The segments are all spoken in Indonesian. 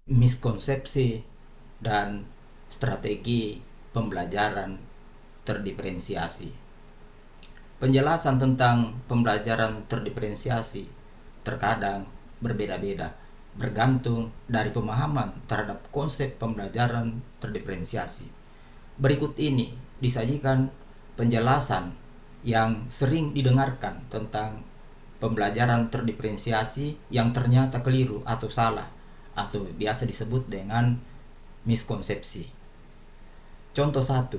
miskonsepsi dan strategi pembelajaran terdiferensiasi. Penjelasan tentang pembelajaran terdiferensiasi terkadang berbeda-beda, bergantung dari pemahaman terhadap konsep pembelajaran terdiferensiasi. Berikut ini disajikan penjelasan yang sering didengarkan tentang pembelajaran terdiferensiasi yang ternyata keliru atau salah, atau biasa disebut dengan miskonsepsi. Contoh 1.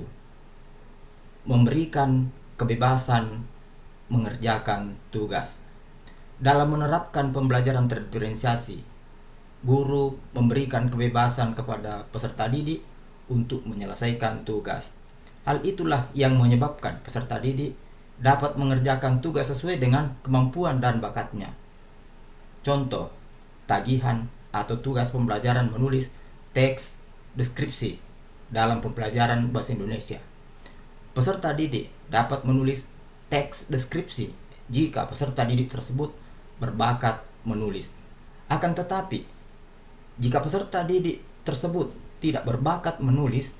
Memberikan kebebasan mengerjakan tugas. Dalam menerapkan pembelajaran terdiferensiasi, guru memberikan kebebasan kepada peserta didik untuk menyelesaikan tugas. Hal itulah yang menyebabkan peserta didik dapat mengerjakan tugas sesuai dengan kemampuan dan bakatnya. Contoh, tagihan atau tugas pembelajaran menulis teks deskripsi dalam pembelajaran bahasa Indonesia. Peserta didik dapat menulis teks deskripsi jika peserta didik tersebut berbakat menulis. Akan tetapi, jika peserta didik tersebut tidak berbakat menulis,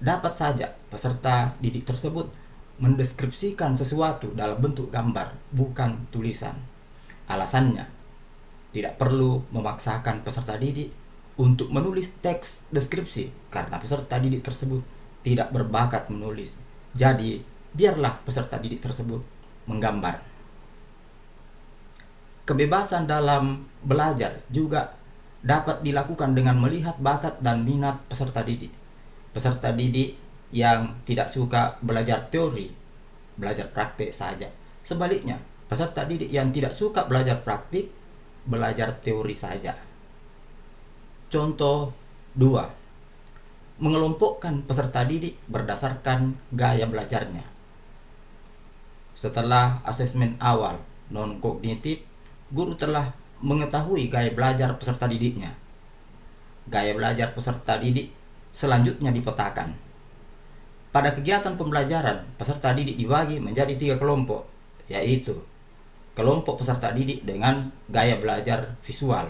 dapat saja peserta didik tersebut mendeskripsikan sesuatu dalam bentuk gambar, bukan tulisan. Alasannya, tidak perlu memaksakan peserta didik untuk menulis teks deskripsi karena peserta didik tersebut tidak berbakat menulis. Jadi, biarlah peserta didik tersebut menggambar. Kebebasan dalam belajar juga dapat dilakukan dengan melihat bakat dan minat peserta didik. Peserta didik yang tidak suka belajar teori, belajar praktik saja. Sebaliknya, peserta didik yang tidak suka belajar praktik, belajar teori saja. Contoh 2. Mengelompokkan peserta didik berdasarkan gaya belajarnya. Setelah asesmen awal non-kognitif, guru telah mengetahui gaya belajar peserta didiknya. Gaya belajar peserta didik selanjutnya dipetakan. Pada kegiatan pembelajaran, peserta didik dibagi menjadi 3 kelompok, yaitu kelompok peserta didik dengan gaya belajar visual.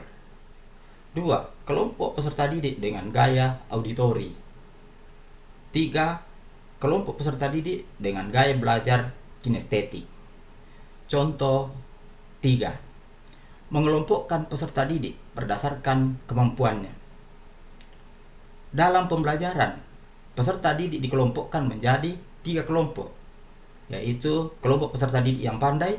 2. Kelompok peserta didik dengan gaya auditori. 3. Kelompok peserta didik dengan gaya belajar kinestetik. Contoh 3. Mengelompokkan peserta didik berdasarkan kemampuannya. Dalam pembelajaran, peserta didik dikelompokkan menjadi 3 kelompok, yaitu kelompok peserta didik yang pandai,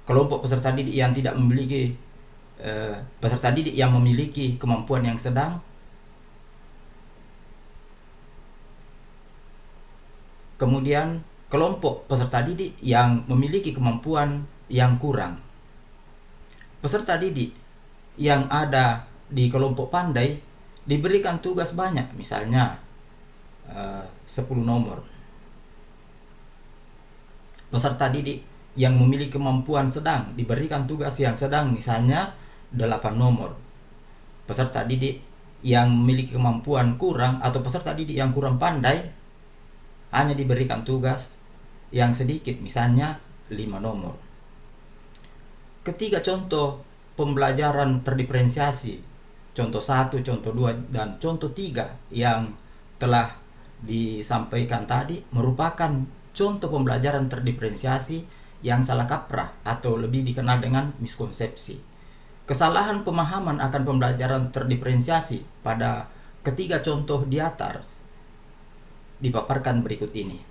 kelompok peserta didik yang tidak memiliki peserta didik yang memiliki kemampuan yang sedang, kemudian kelompok peserta didik yang memiliki kemampuan yang kurang. Peserta didik yang ada di kelompok pandai diberikan tugas banyak, misalnya 10 nomor. Peserta didik yang memiliki kemampuan sedang diberikan tugas yang sedang, misalnya 8 nomor. Peserta didik yang memiliki kemampuan kurang atau peserta didik yang kurang pandai hanya diberikan tugas yang sedikit, misalnya 5 nomor. Ketiga contoh pembelajaran terdiferensiasi, contoh 1, contoh 2, dan contoh 3 yang telah disampaikan tadi merupakan contoh pembelajaran terdiferensiasi yang salah kaprah atau lebih dikenal dengan miskonsepsi. Kesalahan pemahaman akan pembelajaran terdiferensiasi pada ketiga contoh di atas dipaparkan berikut ini.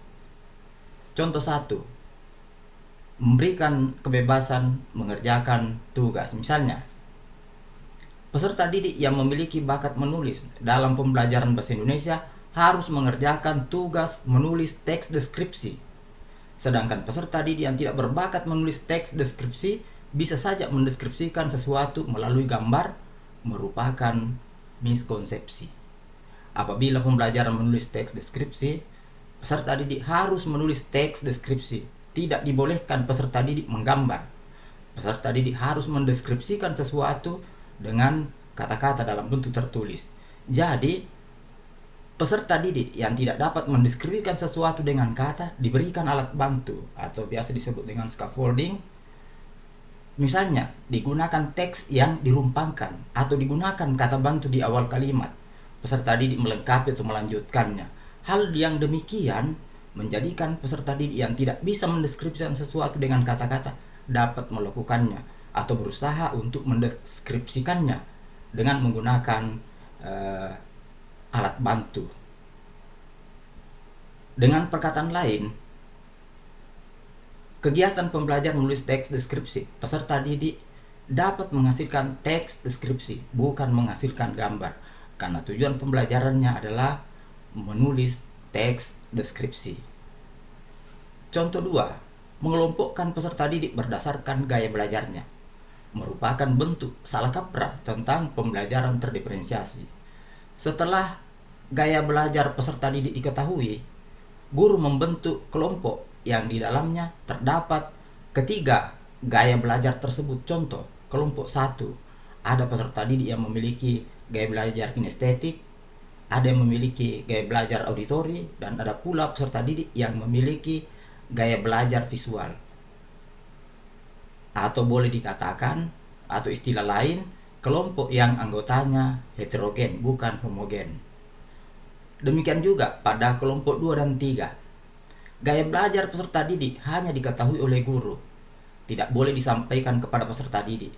Contoh 1. Memberikan kebebasan mengerjakan tugas. Misalnya, peserta didik yang memiliki bakat menulis dalam pembelajaran bahasa Indonesia harus mengerjakan tugas menulis teks deskripsi. Sedangkan peserta didik yang tidak berbakat menulis teks deskripsi bisa saja mendeskripsikan sesuatu melalui gambar, merupakan miskonsepsi. Apabila pembelajaran menulis teks deskripsi, peserta didik harus menulis teks deskripsi. Tidak dibolehkan peserta didik menggambar. Peserta didik harus mendeskripsikan sesuatu dengan kata-kata dalam bentuk tertulis. Jadi, peserta didik yang tidak dapat mendeskripsikan sesuatu dengan kata diberikan alat bantu atau biasa disebut dengan scaffolding. Misalnya, digunakan teks yang dirumpangkan atau digunakan kata bantu di awal kalimat. Peserta didik melengkapi atau melanjutkannya. Hal yang demikian menjadikan peserta didik yang tidak bisa mendeskripsikan sesuatu dengan kata-kata dapat melakukannya atau berusaha untuk mendeskripsikannya dengan menggunakan alat bantu. Dengan perkataan lain, kegiatan pembelajaran menulis teks deskripsi, peserta didik dapat menghasilkan teks deskripsi, bukan menghasilkan gambar, karena tujuan pembelajarannya adalah menulis teks deskripsi. Contoh 2, mengelompokkan peserta didik berdasarkan gaya belajarnya, merupakan bentuk salah kaprah tentang pembelajaran terdiferensiasi. Setelah gaya belajar peserta didik diketahui, guru membentuk kelompok yang di dalamnya terdapat ketiga gaya belajar tersebut. Contoh, kelompok 1, ada peserta didik yang memiliki gaya belajar kinestetik, ada yang memiliki gaya belajar auditori, dan ada pula peserta didik yang memiliki gaya belajar visual. Atau boleh dikatakan, atau istilah lain, kelompok yang anggotanya heterogen, bukan homogen. Demikian juga pada kelompok 2 dan 3. Gaya belajar peserta didik hanya diketahui oleh guru, tidak boleh disampaikan kepada peserta didik.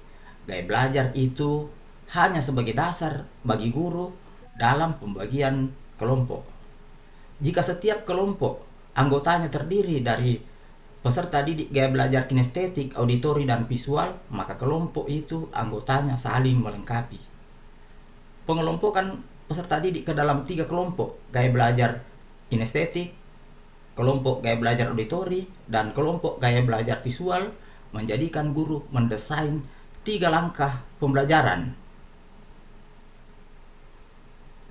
Gaya belajar itu hanya sebagai dasar bagi guru dalam pembagian kelompok. Jika setiap kelompok anggotanya terdiri dari peserta didik gaya belajar kinestetik, auditori, dan visual, maka kelompok itu anggotanya saling melengkapi. Pengelompokan peserta didik ke dalam 3 kelompok gaya belajar kinestetik, kelompok gaya belajar auditori, dan kelompok gaya belajar visual menjadikan guru mendesain 3 langkah pembelajaran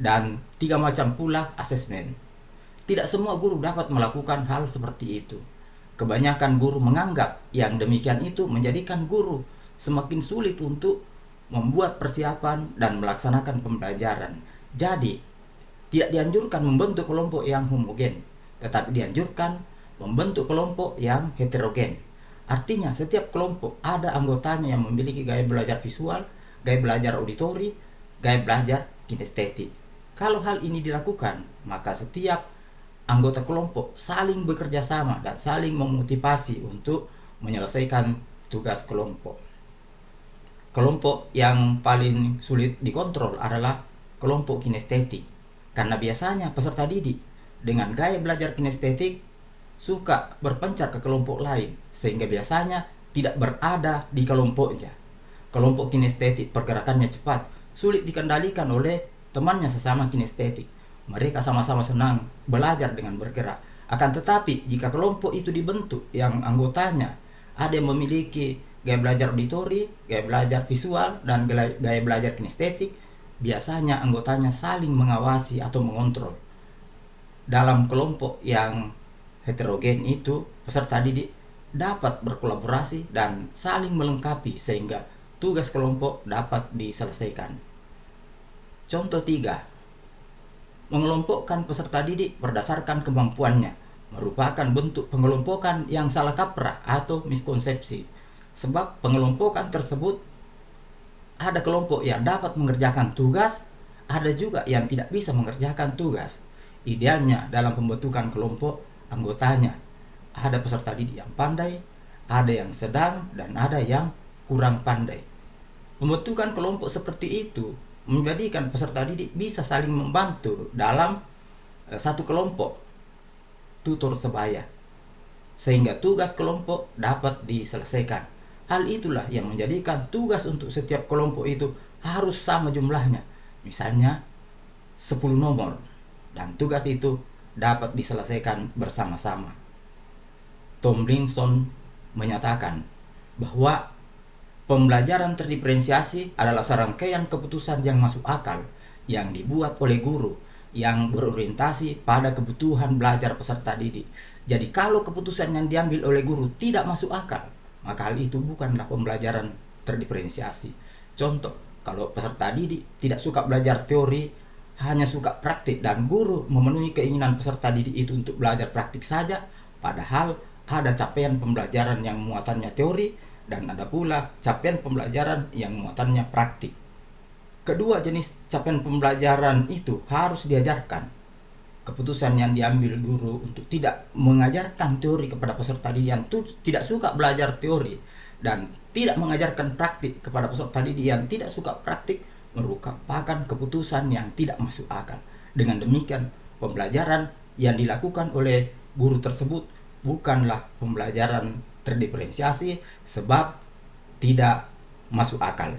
dan 3 macam pula asesmen. Tidak semua guru dapat melakukan hal seperti itu. Kebanyakan guru menganggap yang demikian itu menjadikan guru semakin sulit untuk membuat persiapan dan melaksanakan pembelajaran. Jadi, tidak dianjurkan membentuk kelompok yang homogen, tetapi dianjurkan membentuk kelompok yang heterogen. Artinya, setiap kelompok ada anggotanya yang memiliki gaya belajar visual, gaya belajar auditori, gaya belajar kinestetik. Kalau hal ini dilakukan, maka setiap anggota kelompok saling bekerja sama dan saling memotivasi untuk menyelesaikan tugas kelompok. Kelompok yang paling sulit dikontrol adalah kelompok kinestetik, karena biasanya peserta didik dengan gaya belajar kinestetik suka berpencar ke kelompok lain, sehingga biasanya tidak berada di kelompoknya. Kelompok kinestetik pergerakannya cepat, sulit dikendalikan oleh temannya sesama kinestetik. Mereka sama-sama senang belajar dengan bergerak. Akan tetapi, jika kelompok itu dibentuk yang anggotanya ada yang memiliki gaya belajar auditori, gaya belajar visual, dan gaya belajar kinestetik, biasanya anggotanya saling mengawasi atau mengontrol. Dalam kelompok yang heterogen itu, peserta didik dapat berkolaborasi dan saling melengkapi sehingga tugas kelompok dapat diselesaikan. Contoh 3, mengelompokkan peserta didik berdasarkan kemampuannya merupakan bentuk pengelompokan yang salah kaprah atau miskonsepsi. Sebab pengelompokan tersebut ada kelompok yang dapat mengerjakan tugas, ada juga yang tidak bisa mengerjakan tugas. Idealnya dalam pembentukan kelompok, anggotanya ada peserta didik yang pandai, ada yang sedang, dan ada yang kurang pandai. Pembentukan kelompok seperti itu menjadikan peserta didik bisa saling membantu dalam satu kelompok, tutor sebaya, sehingga tugas kelompok dapat diselesaikan. Hal itulah yang menjadikan tugas untuk setiap kelompok itu harus sama jumlahnya, misalnya 10 nomor, dan tugas itu dapat diselesaikan bersama-sama. Tomlinson menyatakan bahwa pembelajaran terdiferensiasi adalah serangkaian keputusan yang masuk akal yang dibuat oleh guru yang berorientasi pada kebutuhan belajar peserta didik. Jadi kalau keputusan yang diambil oleh guru tidak masuk akal, maka hal itu bukanlah pembelajaran terdiferensiasi. Contoh, kalau peserta didik tidak suka belajar teori, hanya suka praktik, dan guru memenuhi keinginan peserta didik itu untuk belajar praktik saja, padahal ada capaian pembelajaran yang muatannya teori, dan ada pula capaian pembelajaran yang muatannya praktik. Kedua jenis capaian pembelajaran itu harus diajarkan. Keputusan yang diambil guru untuk tidak mengajarkan teori kepada peserta didik yang tidak suka belajar teori dan tidak mengajarkan praktik kepada peserta didik yang tidak suka praktik merupakan keputusan yang tidak masuk akal. Dengan demikian, pembelajaran yang dilakukan oleh guru tersebut bukanlah pembelajaran terdiferensiasi sebab tidak masuk akal.